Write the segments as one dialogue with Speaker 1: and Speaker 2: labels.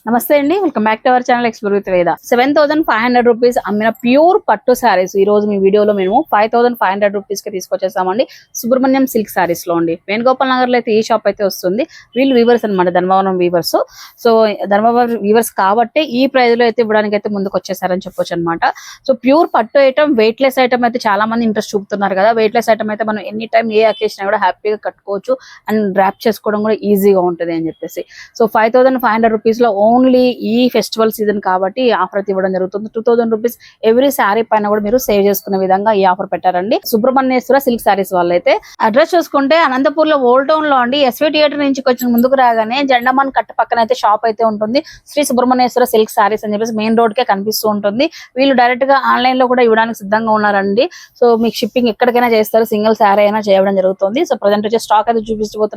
Speaker 1: నమస్తే అండి, welcome back to our channel explore with వేద. 7,500 రూపీస్ అమ్మిన ప్యూర్ పట్టు శారీస్ ఈ రోజు మీ వీడియోలో మేము 5,500 రూపీస్ కి తీసుకొచ్చేసామండి. సుబ్రహ్మణ్యం సిల్క్ శారీస్ లో అండి. వేణుగోపాల్ నగర్ లో అయితే ఈ షాప్ అయితే వస్తుంది. వీళ్ళు వీవర్స్ అనమాట, Dharmavaram weavers. So Dharmavaram weavers కాబట్టి ఈ ప్రైస్ లో అయితే ఇవ్వడానికి అయితే ముందుకు వచ్చేసారని చెప్పొచ్చు అనమాట. సో ప్యూర్ పట్టు ఐటమ్, వెయిట్ లెస్ ఐటమ్ అయితే చాలా మంది ఇంట్రెస్ట్ చూపుతున్నారు కదా. వెయిట్ లెస్ ఐటమ్ అయితే మనం ఎనీ టైం ఏ అకేషన్ కూడా హ్యాపీగా కట్టుకోవచ్చు అండ్ ర్యాప్ చేసుకోవడం కూడా ఈజీగా ఉంటుంది అని చెప్పేసి. సో 5,500 రూపీస్ లో ఓన్లీ ఈ ఫెస్టివల్ సీజన్ కాబట్టి ఈ ఆఫర్ అయితే ఇవ్వడం జరుగుతుంది. 2,000 రూపీస్ ఎవ్రీ శారీ పైన కూడా మీరు సేవ్ చేసుకునే విధంగా ఈ ఆఫర్ పెట్టారండి సుబ్రహ్మణ్యేశ్వర సిల్క్ శారీస్ వాళ్ళైతే. అడ్రస్ చూసుకుంటే అనంతపూర్ లో ఓల్డ్ టౌన్ లో అండి, ఎస్వి థియేటర్ నుంచి కొంచెం ముందుకు రాగానే జెండమాన్ కట్ట పక్కన అయితే షాప్ అయితే ఉంటుంది. శ్రీ సుబ్రహ్మణ్యేశ్వర సిల్క్ శారీస్ అని చెప్పేసి మెయిన్ రోడ్ కే కనిపిస్తూ ఉంటుంది. వీళ్ళు డైరెక్ట్ గా ఆన్లైన్ లో కూడా ఇవ్వడానికి సిద్ధంగా ఉన్నారండి. సో మీకు షిప్పింగ్ ఎక్కడికైనా చేస్తారు, సింగిల్ శారీ అయినా చేయడం జరుగుతుంది. సో ప్రజెంట్ వచ్చే స్టాక్ అయితే చూపిస్తూ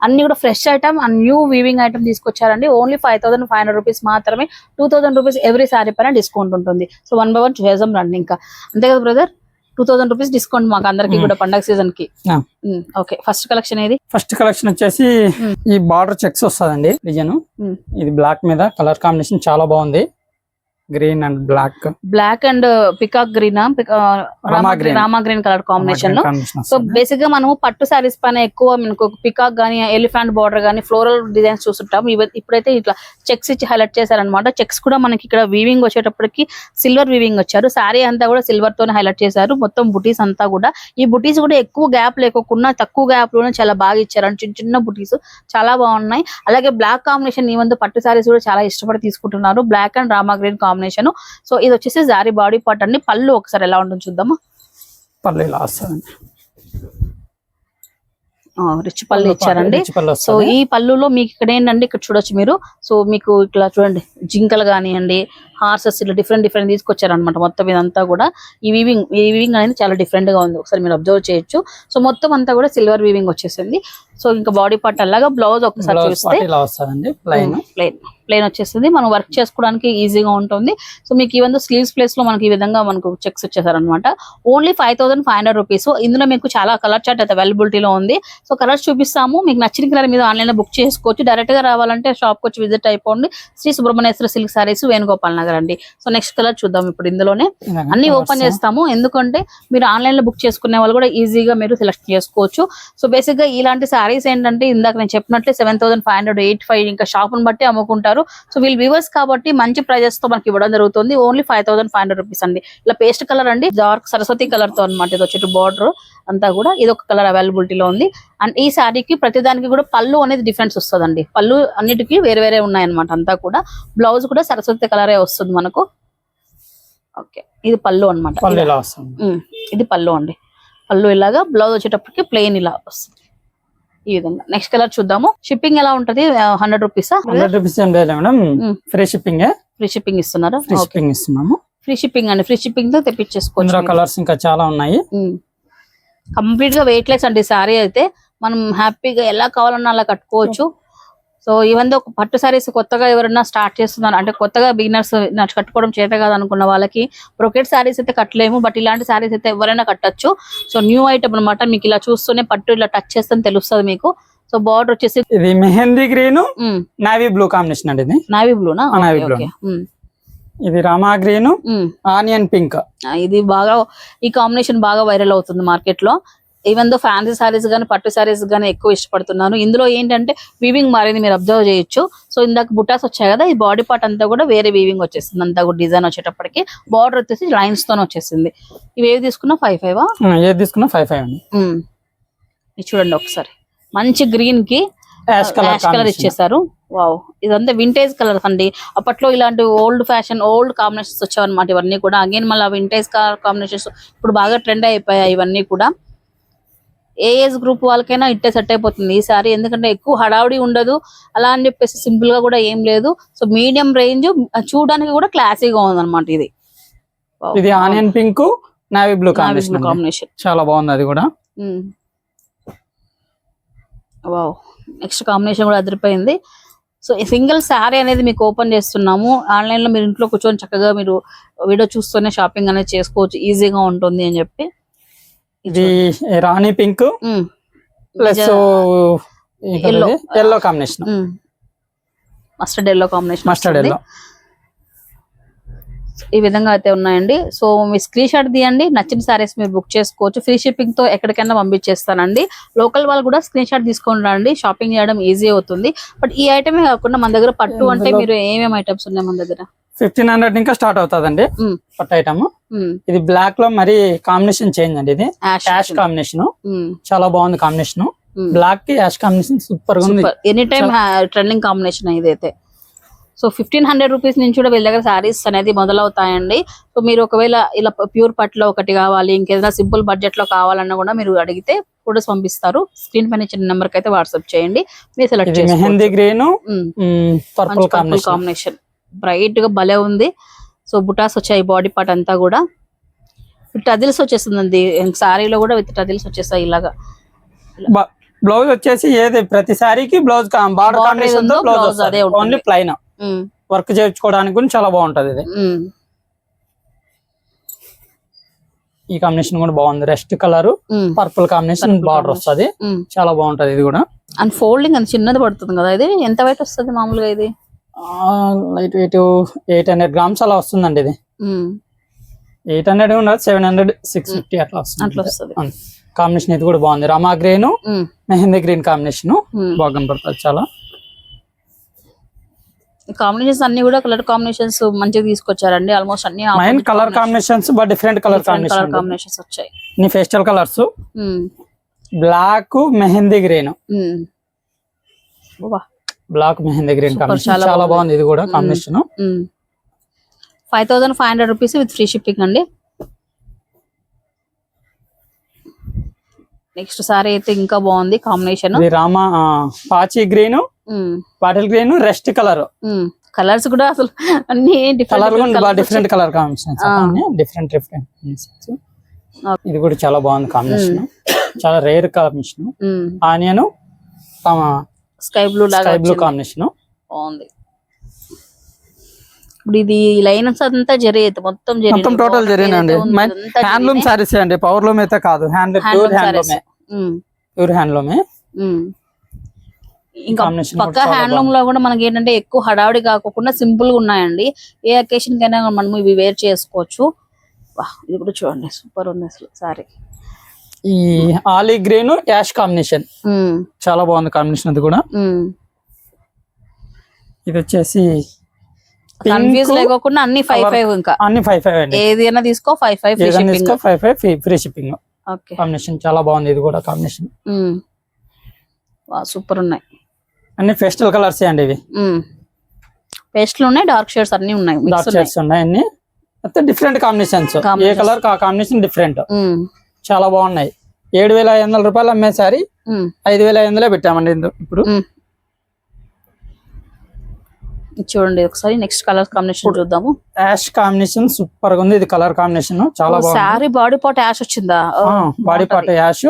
Speaker 1: అన్ని కూడా fresh item and new weaving item తీసుకొచ్చారండి. ఓన్లీ 5,500 రూపీస్ మాత్రమే. 2,000 రూపీస్ ఎవ్రీ శారీ పైన డిస్కౌంట్ ఉంటుంది. సో 1 by 1 చేద్దాం రండి. ఇంకా అంతే కదా బ్రదర్, 2,000 రూపీస్ డిస్కౌంట్ మాకు అందరికి కూడా పండగ సీజన్ కి. ఓకే, ఫస్ట్ కలెక్షన్ ఏది?
Speaker 2: ఫస్ట్ కలెక్షన్ వచ్చేసి ఈ బార్డర్ చెక్స్ వస్తుందండి డిజైన్. ఇది బ్లాక్ మీద కలర్ కాంబినేషన్ చాలా బాగుంది. Green and black
Speaker 1: and peacock green, Rama green colour combination లో. సో బేసిక్ గా మనము పట్టు శారీస్ పైన ఎక్కువ మనకు పికాక్ గానీ, ఎలిఫెంట్ బార్డర్ గానీ, ఫ్లోరల్ డిజైన్స్ చూస్తుంటాం. ఇప్పుడైతే ఇట్లా చెక్స్ ఇచ్చి హైలైట్ చేశారనమాట. చెక్స్ కూడా మనకి ఇక్కడ వీవింగ్ వచ్చేటప్పటికి సిల్వర్ వీవింగ్ వచ్చారు. శారీ అంతా కూడా సిల్వర్ తోనే హైలైట్ చేశారు. మొత్తం బుటీస్ అంతా కూడా, ఈ బుటీస్ కూడా ఎక్కువ గ్యాప్ లేకుండా తక్కువ గ్యాప్ లోనే చాలా బాగా ఇచ్చారు. చిన్న చిన్న బుటీస్ చాలా బాగున్నాయి. అలాగే బ్లాక్ కాంబినేషన్ ఈ వంద పట్టు శారీస్ కూడా చాలా ఇష్టపడి తీసుకుంటున్నారు. Black and Rama green combination. So ఇది వచ్చేసి జారీ బాడీ పార్ట్ అండి. పళ్ళు ఒకసారి ఎలా ఉంటుంది చూద్దామా.
Speaker 2: పళ్ళు ఇలా వస్తుందండి,
Speaker 1: రిచ్ పళ్ళు ఇచ్చారండి. సో ఈ పళ్ళులో మీకు ఇక్కడ ఏంటంటే ఇక్కడ చూడొచ్చు మీరు. సో మీకు ఇట్లా చూడండి, జింకలు కానివ్వండి, హార్సెస్ ఇలా డిఫరెంట్ తీసుకొచ్చారనమాట. మొత్తం ఇదంతా కూడా ఈ వీవింగ్ అనేది చాలా డిఫరెంట్ గా ఉంది. ఒకసారి మీరు అబ్జర్వ్ చేయొచ్చు. సో మొత్తం అంతా కూడా సిల్వర్ వీవింగ్ వచ్చేసింది. సో ఇంకా బాడీ పార్ట్ అలాగా బ్లౌజ్ ఒకసారి చూస్తే ప్లెయిన్ వచ్చేసింది. మనం వర్క్ చేసుకోవడానికి ఈజీగా ఉంటుంది. సో మీకు ఈవెన్ స్లీవ్స్ ప్లేస్ లో మనకి ఈ విధంగా మనకు చెక్స్ వచ్చేసారనమాట. Only 5,500 rupees. ఇందులో మీకు చాలా కలర్ చార్ట్ అయితే అవైలబిలిటీలో ఉంది. సో కలర్స్ చూపిస్తాము. మీకు నచ్చిన కలర్ మీద ఆన్లైన్ లో బుక్ చేసుకోవచ్చు. డైరెక్ట్ గా రావాలంటే షాప్ కి వచ్చి విజిట్ అయిపోండి. శ్రీ సుబ్రహ్మణ్యేశ్వర సిల్క్ శారీస్, వేణుగోపాల్ నగర్ అండి. సో నెక్స్ట్ కలర్ చూద్దాం. ఇప్పుడు ఇందులోనే అన్ని ఓపెన్ చేస్తాము, ఎందుకంటే మీరు ఆన్లైన్ లో బుక్ చేసుకునే వాళ్ళు కూడా ఈజీగా మీరు సెలెక్ట్ చేసుకోవచ్చు. సో బేసిక్ గా ఇలాంటి శారీస్ ఏంటంటే ఇందాక నేను చెప్పినట్లే 7,500, 8,500 ఇంకా షాప్ ని బట్టి అమ్ముకుంటారు. సో వీళ్ళు వ్యూవర్స్ కాబట్టి మంచి ప్రైజెస్ తో మనకి ఇవ్వడం జరుగుతుంది. ఓన్లీ 5,500 రూపీస్ అండి. ఇలా పేస్ట్ కలర్ అండి, డార్క్ సరస్వతి కలర్ తో అనమాట. ఇది వచ్చేటి బార్డర్ అంతా కూడా ఇది ఒక కలర్ అవైలబిలిటీలో ఉంది. అండ్ ఈ శారీకి ప్రతిదానికి కూడా పళ్ళు అనేది డిఫరెన్స్ వస్తుందండి. పళ్ళు అన్నిటికీ వేరే ఉన్నాయన్నమాట. అంతా కూడా బ్లౌజ్ కూడా సరస్వతి కలరే వస్తుంది మనకు. ఓకే, ఇది పళ్ళు అనమాట. ఇది పళ్ళు అండి. పళ్ళు ఇలాగా, బ్లౌజ్ వచ్చేటప్పటికి ప్లెయిన్ ఇలా వస్తుంది ఈ విధంగా. నెక్స్ట్ కలర్ చూద్దాము. షిప్పింగ్ ఎలా ఉంటది? 100 rupees.
Speaker 2: 100 rupees free shipping.
Speaker 1: Free shipping ఇస్తున్నారా?
Speaker 2: ఇస్తున్నాము.
Speaker 1: ఫ్రీ షిప్పింగ్ అండి. ఫ్రీ షిప్పింగ్ తో తెప్పించేసుకోవచ్చు.
Speaker 2: కలర్స్ ఇంకా చాలా ఉన్నాయి.
Speaker 1: కంప్లీట్ గా వెయిట్ లెస్ అండి. సారీ అయితే మనం హ్యాపీగా ఎలా కావాలన్నా అలా కట్టుకోవచ్చు. సో ఇవన్నీ ఒక పట్టు సారీస్ కొత్తగా ఎవరైనా స్టార్ట్ చేస్తున్నారు అంటే, కొత్తగా బిగినర్స్ కట్టుకోవడం చేత కాదు అనుకున్న వాళ్ళకి బ్రొకెట్ సారీస్ అయితే కట్టలేము, బట్ ఇలాంటి సారీస్ అయితే ఎవరైనా కట్టచ్చు. సో న్యూ ఐటమ్ అనమాట. మీకు ఇలా చూస్తూనే పట్టు ఇలా టచ్ చేస్తే తెలుస్తుంది మీకు. సో బార్డర్ వచ్చేసి
Speaker 2: ఇది mehndi green, navy blue combination అండి. ఇది
Speaker 1: నావీ బ్లూనా?
Speaker 2: Navy blue. ఇది రామా గ్రీన్, ఆనియన్ పింక్.
Speaker 1: ఇది బాగా, ఈ కాంబినేషన్ బాగా వైరల్ అవుతుంది మార్కెట్ లో. ఈవెన్ దో ఫ్యాన్సీ సారీస్ గానీ, పట్టు సారీస్ గానీ ఎక్కువ ఇష్టపడుతున్నాను. ఇందులో ఏంటంటే వీవింగ్ మారింది, మీరు అబ్జర్వ్ చేయొచ్చు. సో ఇందాక బుటాస్ వచ్చాయి కదా, ఈ బాడీ పార్ట్ అంతా కూడా వేరే వీవింగ్ వచ్చేసింది. అంతా కూడా డిజైన్ వచ్చేటప్పటికి బార్డర్ వచ్చేసి లైన్స్ తోనే వచ్చేసింది. ఇవి ఏవి తీసుకున్నా 5,500?
Speaker 2: ఏది తీసుకున్నా 5,500 అండి.
Speaker 1: ఇది చూడండి ఒకసారి, మంచి గ్రీన్ కి యాష్ కలర్ ఇచ్చేసారు. వావ్, ఇదంతా వింటేజ్ కలర్స్ అండి. అప్పట్లో ఇలాంటి ఓల్డ్ ఫ్యాషన్, ఓల్డ్ కాంబినేషన్స్ వచ్చావన్నమాట. ఇవన్నీ కూడా అగైన్ మళ్ళీ వింటేజ్ కాంబినేషన్స్ ఇప్పుడు బాగా ట్రెండ్ అయిపోయాయి ఇవన్నీ కూడా. ఏ ఏజ్ గ్రూప్ వాళ్ళకైనా ఇట్టే సెట్ అయిపోతుంది ఈ సారీ, ఎందుకంటే ఎక్కువ హడావుడి ఉండదు అలా అని చెప్పేసి సింపుల్ గా కూడా ఏం లేదు. సో మీడియం రేంజ్, చూడడానికి కూడా క్లాసీగా ఉంది అనమాట.
Speaker 2: ఇది onion pink, navy blue combination చాలా బాగుంది. అది కూడా
Speaker 1: వావ్, నెక్స్ట్ కాంబినేషన్ కూడా అదిరిపోయింది. సో ఈ సింగిల్ శారీ అనేది మీకు ఓపెన్ చేస్తున్నాము. ఆన్లైన్ లో మీరు ఇంట్లో కూర్చొని చక్కగా మీరు వీడియో చూస్తూనే షాపింగ్ అనేది చేసుకోవచ్చు, ఈజీగా ఉంటుంది అని చెప్పి.
Speaker 2: ఇది rani pink plus yellow combination.
Speaker 1: Mustard yellow combination.
Speaker 2: Mustard yellow
Speaker 1: ఈ విధంగా అయితే ఉన్నాయండి. సో మీ స్క్రీన్ షాట్ తీయండి, నచ్చిన సారీస్ మీరు బుక్ చేసుకోవచ్చు. ఫ్రీ షిప్పింగ్ తో ఎక్కడికైనా పంపించేస్తానండి. లోకల్ వాళ్ళు కూడా స్క్రీన్ షాట్ తీసుకొని రండి, షాపింగ్ చేయడం ఈజీ అవుతుంది. బట్ ఈ ఐటమే కాకుండా మన దగ్గర పట్టు అంటే మీరు ఏమేమి ఐటమ్స్ ఉన్నాయి మన దగ్గర?
Speaker 2: 1500 ఇంకా స్టార్ట్ అవుతుందండి పట్టు ఐటమ్. ఇది బ్లాక్ లో మరి కాంబినేషన్ చేంజ్ అండి. ఇది యాష్ కాంబినేషన్, చాలా బాగుంది కాంబినేషన్. బ్లాక్ కి యాష్ కాంబినేషన్ సూపర్ గా ఉంది.
Speaker 1: ఎనీ టైమ్ ట్రెండింగ్ కాంబినేషన్ ఇదైతే. సో 1500 రూపీస్ నుంచి కూడా వీళ్ళ దగ్గర శారీస్ అనేది మొదలవుతాయండి. సో మీరు ఒకవేళ ఇలా ప్యూర్ పట్లో ఒకటి కావాలి, ఇంకేదైనా సింపుల్ బడ్జెట్ లో కావాలన్నా కూడా మీరు అడిగితే ఫోటోస్ పంపిస్తారు. స్క్రీన్ పైన ఇచ్చిన నెంబర్ కి అయితే వాట్సాప్ చేయండి, మీరు సెలెక్ట్ చేసుకోండి.
Speaker 2: Mehndi green purple
Speaker 1: combination bright గా భలే ఉంది. సో బుటాస్ వచ్చాయి బాడీ పార్ట్ అంతా కూడా. టజిల్స్ వచ్చేస్తుందండి సారీలో కూడా, విత్ టజిల్స్ వచ్చేస్తాయి ఇలాగా.
Speaker 2: బ్లౌజ్ వచ్చేసి ఏది ప్రతి సారీకి బ్లౌజ్ బార్డర్ కాంబినేషన్ తో బ్లౌజ్ అదే ఓన్లీ ప్లైన్ వర్క్ చేయించుకోవడానికి కూడా చాలా బాగుంటది. ఇది ఈ కాంబినేషన్ కూడా బాగుంది. Rest colour purple combination border వస్తుంది, చాలా బాగుంటది. ఇది కూడా
Speaker 1: అండ్ ఫోల్డింగ్ అంత చిన్నది పడుతుంది కదా. ఇది ఎంత వెయిట్ వస్తుంది మామూలుగా? ఇది
Speaker 2: లైట్ వెయిట్ 800 గ్రామ్స్ అలా వస్తుందండి. ఇది 800 ఉండదు, 700 650 అట్లా వస్తుంది. కాంబినేషన్ ఇది కూడా బాగుంది. రమా గ్రీన్ మెహందీ గ్రీన్ కాంబినేషన్ బాగా కనపడుతుంది. చాలా
Speaker 1: కాంబినేషన్స్ అన్ని కూడా కలర్ కాంబినేషన్స్ మంచిగా తీసుకొచ్చారండి. ఆల్మోస్ట్ అన్ని
Speaker 2: main colour combinations but different colour
Speaker 1: combinations వచ్చాయి.
Speaker 2: Pastel colours, black mehndi green, black mehndi green combination చాలా బాగుంది. ఇది కూడా combination
Speaker 1: 5500 rupees with free shipping అండి. నెక్స్ట్ సారీ అయితే ఇంకా బాగుంది కాంబినేషన్.
Speaker 2: రామా పాచి green, bottle green, rest colour.
Speaker 1: Colours కూడా అసలు అన్ని
Speaker 2: డిఫరెంట్ కలర్ కాంబినేషన్, డిఫరెంట్. ఇది కూడా చాలా బాగుంది కాంబినేషన్, చాలా rare combination. Onion
Speaker 1: sky blue
Speaker 2: combination
Speaker 1: బాగుంది. ఇప్పుడు ఇది లైన్స్ అంతా జరిగేది మొత్తం
Speaker 2: టోటల్ జరిగినండి. హ్యాండ్లూమ్ సారీస్ అండి, పవర్ లూమ్ అయితే కాదు. ప్యూర్ హ్యాండ్లూమే.
Speaker 1: ఇంకా పక్క హ్యాండ్లూమ్ లో కూడా మనకి ఏంటంటే ఎక్కువ హడావిడి కాకుండా సింపుల్ గా ఉన్నాయండి. ఏ అకేషన్ కైనా మనం ఇవి వేర్ చేసుకోవచ్చు. ఇది కూడా చూడండి సూపర్ ఉంది అసలు సారీ.
Speaker 2: ఈ ఆలీ గ్రీన్ యాష్ కాంబినేషన్ చాలా బాగుంది కాంబినేషన్. అది కూడా ఇది వచ్చేసి
Speaker 1: కన్ఫ్యూజ్ లేకోకుండా అన్ని 55. ఇంకా
Speaker 2: అన్ని 55 అండి.
Speaker 1: ఏదైనా తీసుకో 55
Speaker 2: ఫ్రీ షిప్పింగ్.
Speaker 1: ఓకే,
Speaker 2: కాంబినేషన్ చాలా బాగుంది. ఇది కూడా కాంబినేషన్
Speaker 1: సూపర్ ఉన్నాయి.
Speaker 2: అన్ని పేస్టల్ కలర్స్ అండి. ఇవి
Speaker 1: పేస్టల్ ఉన్నాయి, డార్క్ షేడ్స్ అన్ని ఉన్నాయి,
Speaker 2: డార్క్ షేడ్స్ ఉన్నాయి అన్ని. డిఫరెంట్ కాంబినేషన్స్, ఏ కలర్ ఆ కాంబినేషన్ డిఫరెంట్, చాలా బాగున్నాయి. 7500 రూపాయలు అమ్మే సారీ 5500 పెట్టామండి ఇప్పుడు.
Speaker 1: చూడండి ఒకసారి నెక్స్ట్ కలర్ కాంబినేషన్ చూద్దాము.
Speaker 2: యాష్ కాంబినేషన్ సూపర్ గా ఉంది. ఇది కలర్ కాంబినేషన్ చాలా బాగుంది.
Speaker 1: సారీ బాడీ పార్ట్ యాష్ వచ్చిందా?
Speaker 2: బాడీ పార్ట్ యాష్,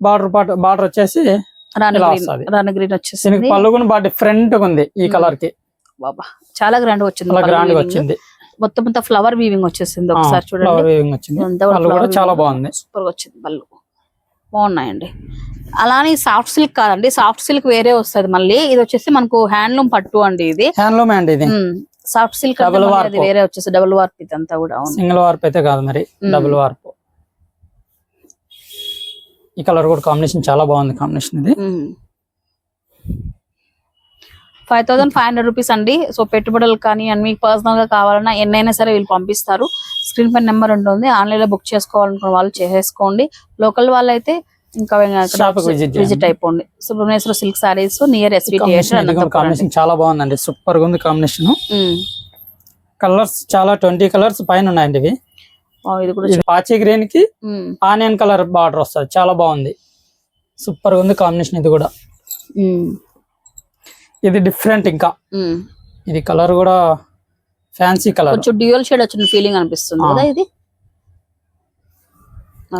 Speaker 2: బార్డర్ వచ్చేసి
Speaker 1: రాణి గ్రీన్ వచ్చేసి.
Speaker 2: పళ్ళు కూడా బాగా డిఫరెంట్ గా ఉంది ఈ కలర్ కి.
Speaker 1: బాబా చాలా గ్రాండ్ వచ్చింది,
Speaker 2: గ్రాండ్ వచ్చింది.
Speaker 1: మొత్తం ఫ్లవర్ వీవింగ్ వచ్చేసింది. ఒకసారి చూడండి,
Speaker 2: చాలా బాగుంది,
Speaker 1: సూపర్ గా వచ్చింది. పళ్ళు బాగున్నాయండి. అలానే సాఫ్ట్ సిల్క్ కాదండి, సాఫ్ట్ సిల్క్ వేరే వస్తుంది మళ్ళీ. ఇది వచ్చేసి మనకు హ్యాండ్లూమ్ పట్టు అండి. ఇది
Speaker 2: హ్యాండ్లూమ్ అండి. ఇది
Speaker 1: సాఫ్ట్ సిల్క్ అది వేరే వచ్చేసి డబుల్ వార్ప్. ఇదంతా కూడా
Speaker 2: సింగిల్ వార్ప్ అయితే కాదు, మరి డబుల్ వార్ప్. ఈ కలర్ కూడా కాంబినేషన్ చాలా బాగుంది కాంబినేషన్. ఇది
Speaker 1: 5500 రూపీస్ అండి. సో పెట్టుబడులు కానీ మీకు పర్సనల్ గా కావాలన్నా ఎన్నైనా సరే వీళ్ళు పంపిస్తారు. స్క్రీన్ పైన నెంబర్ ఉంటుంది, ఆన్లైన్ లో బుక్ చేసుకోవాలనుకున్న వాళ్ళు చేసేసుకోండి. లోకల్ వాళ్ళు అయితే ఇంకా విజిట్ అయిపోండి. Subrahmanyeswara silk saris near SV theatre.
Speaker 2: Combination చాలా బాగుందండి, సూపర్ గా ఉంది కాంబినేషన్. కలర్స్ చాలా 20 కలర్స్ పైన ఉన్నాయండి. ఇవి
Speaker 1: ఇది కూడా
Speaker 2: పాచి గ్రీన్ కి ఆనియన్ కలర్ బార్డర్ వస్తుంది, చాలా బాగుంది, సూపర్ గా ఉంది కాంబినేషన్. ఇది కూడా ఇది డిఫరెంట్. ఇంకా ఇది కలర్ కూడా ఫ్యాన్సీ కలర్,
Speaker 1: కొంచెం డ్యూయల్ షేడ్ వచ్చిన ఫీలింగ్ అనిపిస్తుంది కదా ఇది.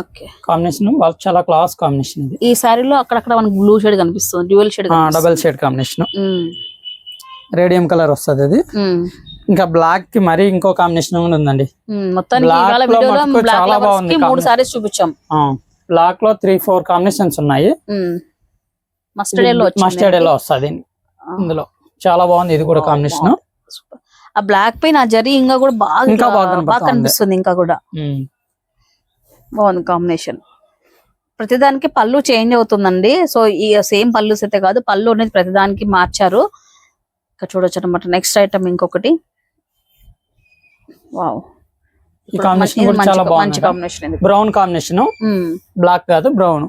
Speaker 1: ఓకే,
Speaker 2: కాంబినేషన్ చాలా క్లాస్ కాంబినేషన్. ఇది
Speaker 1: ఈ సారీలో అక్కడక్కడ మనకు బ్లూ షేడ్ కనిపిస్తుంది, dual shade,
Speaker 2: double shade combination. Radium colour వస్తుంది అది. ఇంకా బ్లాక్ కి మరి ఇంకో కాంబినేషన్ ఉందండి.
Speaker 1: మొత్తానికి చాలా బాగుంది. 3 సారీస్ చూపించాం.
Speaker 2: బ్లాక్ లో 3-4 కాంబినేషన్స్ ఉన్నాయి.
Speaker 1: మస్టర్డ్ ఎల్లో
Speaker 2: వస్తుంది ఇందులో. చాలా బాగుంది ఇది కూడా కాంబినేషన్.
Speaker 1: ఆ బ్లాక్ పైన ఆ జరీ ఇంకా కూడా బాగా కనిపిస్తుంది. ఇంకా కూడా బాగుంది కాంబినేషన్. ప్రతిదానికి పళ్ళు చేంజ్ అవుతుందండి. సో ఈ సేమ్ పళ్ళు అయితే కాదు, పళ్ళు అనేది ప్రతిదానికి మార్చారు. ఇక్కడ చూడొచ్చు అనమాట. నెక్స్ట్ ఐటమ్ ఇంకొకటి. వావ్,
Speaker 2: ఈ కాంబినేషన్ కూడా చాలా బాగుంది.
Speaker 1: మంచి కాంబినేషన్.
Speaker 2: బ్రౌన్ కాంబినేషన్, బ్లాక్ కాదు బ్రౌన్.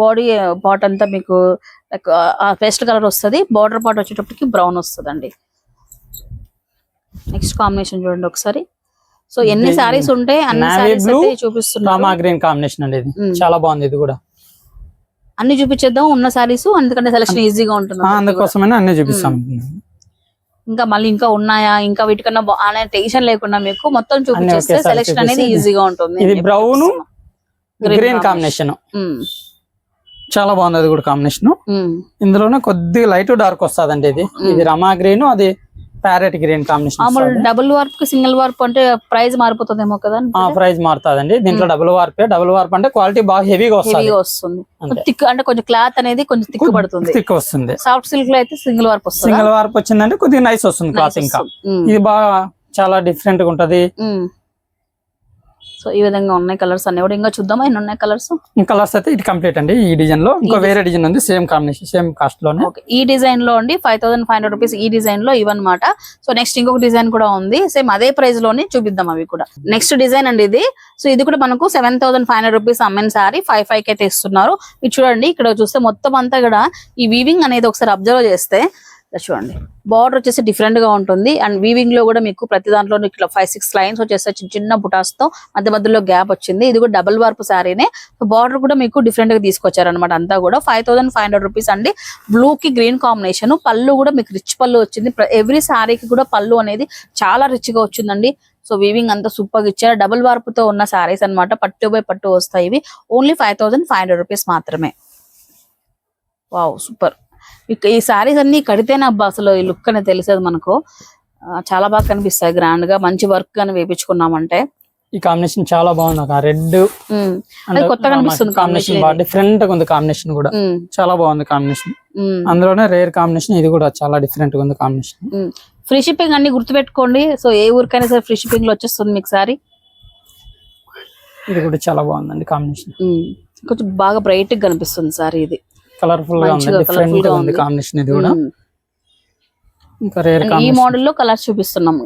Speaker 1: బాడీ పార్ట్ అంతా మీకు పేస్ట్ కలర్ వస్తుంది, బార్డర్ పార్ట్ వచ్చేటప్పటికి బ్రౌన్ వస్తుందండి. నెక్స్ట్ కాంబినేషన్ చూడండి ఒకసారి. సో ఎన్ని సారీస్ ఉంటాయి అన్ని సారీస్ అయితే చూపిస్తున్నారు.
Speaker 2: రామా గ్రీన్ కాంబినేషన్ అండి, ఇది చాలా బాగుంది. ఇది కూడా
Speaker 1: అన్ని చూపించేద్దాం ఉన్న సారీస్, ఎందుకంటే సెలక్షన్ ఈజీగా ఉంటుంది,
Speaker 2: అందుకోసమే అన్ని చూపిస్తాం.
Speaker 1: ఇంకా మళ్ళీ ఇంకా ఉన్నాయా, ఇంకా వీటికన్నా అనే టెన్షన్ లేకుండా మీకు మొత్తం చూపించేస్తే సెలక్షన్ అనేది ఈజీగా ఉంటుంది.
Speaker 2: ఇది బ్రౌన్ గ్రీన్ కాంబినేషన్, చాలా బాగుంది. అది కూడా కాంబినేషన్. ఇందులోనే కొద్దిగా లైట్ డార్క్ వస్తుందండి. ఇది రమా గ్రీన్, అది parrot green combination.
Speaker 1: Double warp single warp అంటే ప్రైస్ మారిపోతుందేమో కదా.
Speaker 2: ప్రైస్ మారుతుందండి దీంట్లో. డబుల్ వార్ప్ అంటే క్వాలిటీ బాగా హెవీగా వస్తుంది.
Speaker 1: అంటే కొంచెం క్లాత్ అనేది కొంచెం థిక్ పడుతుంది,
Speaker 2: థిక్ వస్తుంది.
Speaker 1: సాఫ్ట్ సిల్క్ లో అయితే సింగిల్ వార్ప్ వస్తుంది.
Speaker 2: సింగిల్ వార్ప్ వచ్చిందంటే కొద్దిగా నైస్ వస్తుంది క్లాత్. ఇంకా ఇది బాగా చాలా డిఫరెంట్ గా ఉంటది.
Speaker 1: సో ఈ విధంగా ఉన్నాయి కలర్స్ అన్ని కూడా. ఇంకా చూద్దామా ఎన్ని ఉన్నాయి కలర్స్.
Speaker 2: కలర్స్ అయితే ఇది కంప్లీట్ అండి. ఈ డిజైన్ లో ఇంకో వేరే డిజైన్ ఉంది, సేమ్ కాంబినేషన్ సేమ్ కాస్ట్ లోనే.
Speaker 1: ఈ డిజైన్ లో అండి 5500 రూపీస్ ఈ డిజైన్ లో ఇవన్నమాట. సో నెక్స్ట్ ఇంకొక డిజైన్ కూడా ఉంది, సేమ్ అదే ప్రైస్ లోనే చూపిద్దాం అవి కూడా. నెక్స్ట్ డిజైన్ అండి ఇది. సో ఇది కూడా మనకు 7500 రూపీస్ అమ్మిన సారీ 55 అయితే ఇస్తున్నారు. ఇది చూడండి, ఇక్కడ చూస్తే మొత్తం అంతా కూడా ఈ వీవింగ్ అనేది ఒకసారి అబ్జర్వ్ చేస్తే చూడండి, బార్డర్ వచ్చేసి డిఫరెంట్ గా ఉంటుంది. అండ్ వీవింగ్ లో కూడా మీకు ప్రతి దాంట్లో ఇట్లా 5-6 లైన్స్ వచ్చేసి చిన్న చిన్న బుటాస్ తో మధ్యలో గ్యాప్ వచ్చింది. ఇది కూడా డబుల్ వార్పు శారీనే. బార్డర్ కూడా మీకు డిఫరెంట్ గా తీసుకొచ్చారు అనమాట. అంతా కూడా 5500 రూపీస్ అండి. బ్లూ కి గ్రీన్ కాంబినేషన్. పళ్ళు కూడా మీకు రిచ్ పళ్ళు వచ్చింది. ఎవ్రీ శారీకి కూడా పళ్ళు అనేది చాలా రిచ్ గా వచ్చిందండి. సో వీవింగ్ అంతా సూపర్ గా ఇచ్చారు. డబుల్ వార్పుతో ఉన్న శారీస్ అనమాట. పట్టు బై పట్టు వస్తాయి. ఇవి ఓన్లీ 5500 రూపీస్ మాత్రమే. Wow super. ఈ సారీస్ అన్ని కడితేనే అబ్బా అసలు ఈ లుక్ అనేది తెలిసేది మనకు. చాలా బాగా కనిపిస్తాయి, గ్రాండ్ గా మంచి వర్క్ గాని వేపించుకున్నామంటే.
Speaker 2: ఈ కాంబినేషన్ చాలా బాగుంది. ఒక రెడ్
Speaker 1: కొత్తగా కనిపిస్తుంది
Speaker 2: కాంబినేషన్, డిఫరెంట్ గా ఉంది కాంబినేషన్ కూడా. చాలా బాగుంది కాంబినేషన్. అందులోనే రేర్ కాంబినేషన్. ఇది కూడా చాలా డిఫరెంట్ గా ఉంది కాంబినేషన్.
Speaker 1: ఫ్రీ షిప్పింగ్ అన్ని గుర్తుపెట్టుకోండి. సో ఏ ఊరికైనా సరే ఫ్రీ షిప్పింగ్ లో వచ్చేస్తుంది మీకు సారీ.
Speaker 2: ఇది కూడా చాలా బాగుందండి కాంబినేషన్.
Speaker 1: కొంచెం బాగా బ్రైట్ గా కనిపిస్తుంది సారీ. ఇది
Speaker 2: కలర్ఫుల్ గా ఉంది, డిఫరెంట్ గా ఉంది కాంబినేషన్. ఇది కూడా ఇంకా రేర్
Speaker 1: ఈ మోడల్ లో కలర్స్ చూపిస్తున్నాము.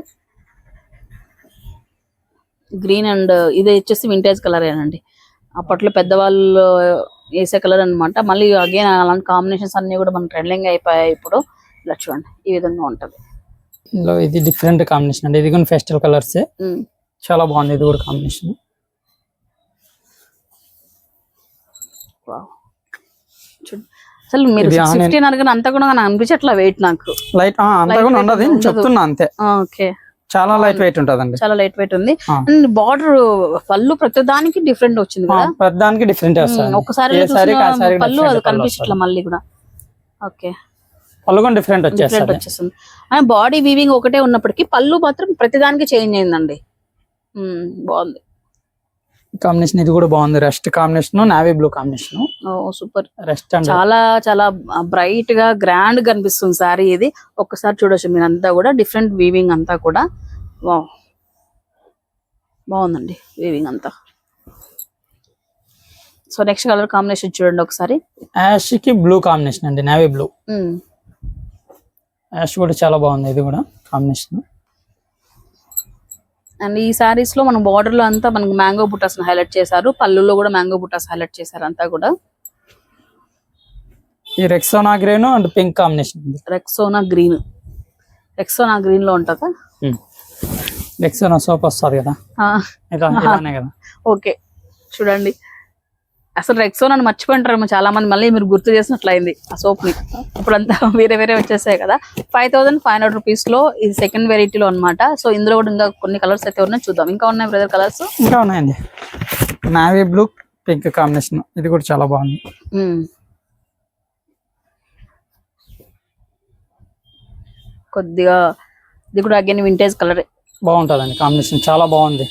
Speaker 1: గ్రీన్ అండ్ ఇది వచ్చేసి వింటేజ్ కలర్ ఏనండి. అప్పట్లో పెద్దవాళ్ళు వేసే కలర్ అన్నమాట. మళ్ళీ అగైన్ అలాంటి కాంబినేషన్స్ అన్ని కూడా మన ట్రెండింగ్ అయిపోయాయి ఇప్పుడు. ఇలా చూడండి, ఈ విధంగా ఉంటది.
Speaker 2: ఇది డిఫరెంట్ కాంబినేషన్ అండి. ఇది కూడా ఫెస్టివల్ కలర్స్, చాలా బాగుంది. ఇది కూడా కాంబినేషన్.
Speaker 1: అసలు మీరు 16 అనగానే అంత కూడా అనిపించట్లా వెయిట్ నాకు.
Speaker 2: లైట్ అంత కూడా ఉండదు, చెప్తున్నా అంతే.
Speaker 1: ఓకే,
Speaker 2: చాలా లైట్ వెయిట్ ఉంటదండి.
Speaker 1: చాలా లైట్ వెయిట్ ఉంది. అండ్ బార్డర్ పళ్ళు ప్రతి దానికి డిఫరెంట్ వచ్చింది కదా.
Speaker 2: ప్రతి దానికి డిఫరెంట్ వస్తుంది.
Speaker 1: ఒకసారి పళ్ళు అది కనిపించట్లా మళ్ళీ కూడా. ఓకే,
Speaker 2: పళ్ళు కూడా డిఫరెంట్ వచ్చేస్తుంది.
Speaker 1: అండ్ బాడీ వీవింగ్ ఒకటే ఉన్నప్పటికీ పళ్ళు మాత్రం ప్రతి దానికి చేంజ్ అయిందండి. బాగుంది
Speaker 2: కాంబినేషన్. ఇది కూడా బాగుంది. Rest combination, navy blue combination.
Speaker 1: Super.
Speaker 2: Rest
Speaker 1: చాలా చాలా బ్రైట్ గా గ్రాండ్ కనిపిస్తుంది సారీ. ఇది ఒక్కసారి చూడొచ్చు మీరంతా కూడా. డిఫరెంట్ వీవింగ్ అంతా కూడా. వావ్ బాగుందండి వీవింగ్ అంతా. సో నెక్స్ట్ కలర్ కాంబినేషన్ చూడండి ఒకసారి.
Speaker 2: యాష్ కి బ్లూ కాంబినేషన్ అండి, నావీ బ్లూ. యాష్ కూడా చాలా బాగుంది. ఇది కూడా కాంబినేషన్.
Speaker 1: అండ్ ఈ సారీస్ లో మనం బార్డర్ లో అంతా మనకి మ్యాంగో బుటాస్ హైలైట్ చేశారు. పళ్ళులో కూడా మ్యాంగో బుటాస్ హైలైట్ చేశారు అంతా కూడా.
Speaker 2: ఈ Rexona green and pink combination.
Speaker 1: Rexona green లో ఉంటుందా?
Speaker 2: రెక్సోనా సోప్ వస్తుంది కదా.
Speaker 1: ఓకే చూడండి, అసలు రెక్సోనా అని మర్చిపోయింటారు చాలా మంది. మళ్ళీ మీరు గుర్తు చేసినట్లయింది ఆ సోప్ ని. ఇప్పుడంతా వేరే వేరే వచ్చేసాయి కదా. 5500 రూపీస్ లో ఇది సెకండ్ వెరైటీలో అనమాట. సో ఇందులో కూడా ఇంకా కొన్ని కలర్స్ అయితే ఉన్నాయి, చూద్దాం. ఇంకా ఉన్నాయి బ్రదర్ కలర్స్?
Speaker 2: ఇంకా ఉన్నాయండి. Navy blue pink combination. ఇది కూడా చాలా బాగుంది.
Speaker 1: కొద్దిగా ఇది కూడా అగైన్ వింటేజ్ కలర్
Speaker 2: బాగుంటుందండి కాంబినేషన్. చాలా బాగుంది.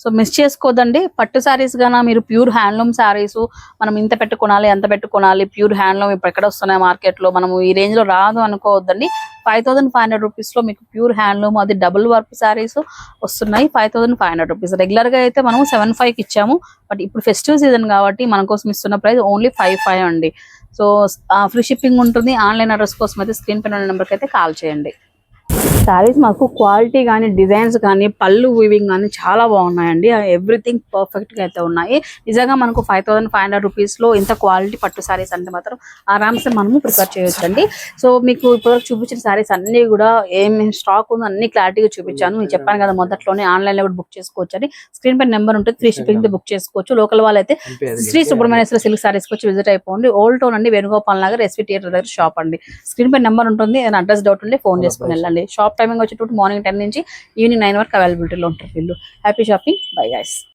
Speaker 1: సో మిస్ చేసుకోదండి. పట్టు శారీస్ గానా మీరు ప్యూర్ హ్యాండ్లూమ్ శారీస్ మనం ఇంత పెట్టుకోనాలి అంత పెట్టుకోనాలి, ప్యూర్ హ్యాండ్లూమ్ ఇప్పుడు ఎక్కడ వస్తున్నాయి మార్కెట్ లో, మనము ఈ రేంజ్ లో రాదు అనుకోవద్దండి. 5500 రూపీస్ లో మీకు ప్యూర్ హ్యాండ్లూమ్ అది డబుల్ వర్క్ శారీస్ వస్తున్నాయి. 5500 రూపీస్. రెగ్యులర్ గా అయితే మనము 75 కి ఇచ్చాము, బట్ ఇప్పుడు ఫెస్టివ్ సీజన్ కాబట్టి మన కోసం ఇస్తున్న ప్రైస్ ఓన్లీ 55 అండి. సో ఫ్రీ షిప్పింగ్ ఉంటుంది. ఆన్లైన్ అడ్రస్ కోసం అయితే స్క్రీన్ పైన ఉన్న నెంబర్కి అయితే కాల్ చేయండి. శారీస్ మాకు క్వాలిటీ కానీ డిజైన్స్ కానీ పళ్ళు వీవింగ్ కానీ చాలా బాగున్నాయండి. ఎవ్రీథింగ్ పర్ఫెక్ట్ గా అయితే ఉన్నాయి. నిజంగా మనకు 5500 రూపీస్ లో ఇంత క్వాలిటీ పట్టు శారీస్ అంటే మాత్రం ఆరామ్సే మనము ప్రిపేర్ చేయొచ్చండి. సో మీకు ఇప్పటివరకు చూపించిన శారీస్ అన్ని కూడా ఏమేమి స్టాక్ ఉందో అన్ని క్లారిటీగా చూపించాను. నేను చెప్పాను కదా మొదట్లోనే ఆన్లైన్ లో కూడా బుక్ చేసుకోవచ్చు అని. స్క్రీన్ పైన నెంబర్ ఉంటుంది, ఫ్రీ షిప్పింగ్ బుక్ చేసుకోవచ్చు. లోకల్ వాళ్ళైతే శ్రీ సుబ్రహ్మణ్యేశ్వర సిల్క్ శారీస్ వచ్చి విజిట్ అయిపోండి. ఓల్డ్ టౌన్ అండి, వేణుగోపాల్ నగర్ ఎస్వి థియేటర్ దగ్గర షాప్ అండి. స్క్రీన్ పైన నెంబర్ ఉంటుంది, అడ్రస్ డౌట్ ఉంటే ఫోన్ చేసుకుని వెళ్ళండి. షాప్ టైమింగ్ వచ్చేటప్పుడు మార్నింగ్ 10 నుంచి ఈవినింగ్ 9 వరకు అవైలబిలిటీలో ఉంటారు వీళ్ళు. Happy shopping. Bye guys.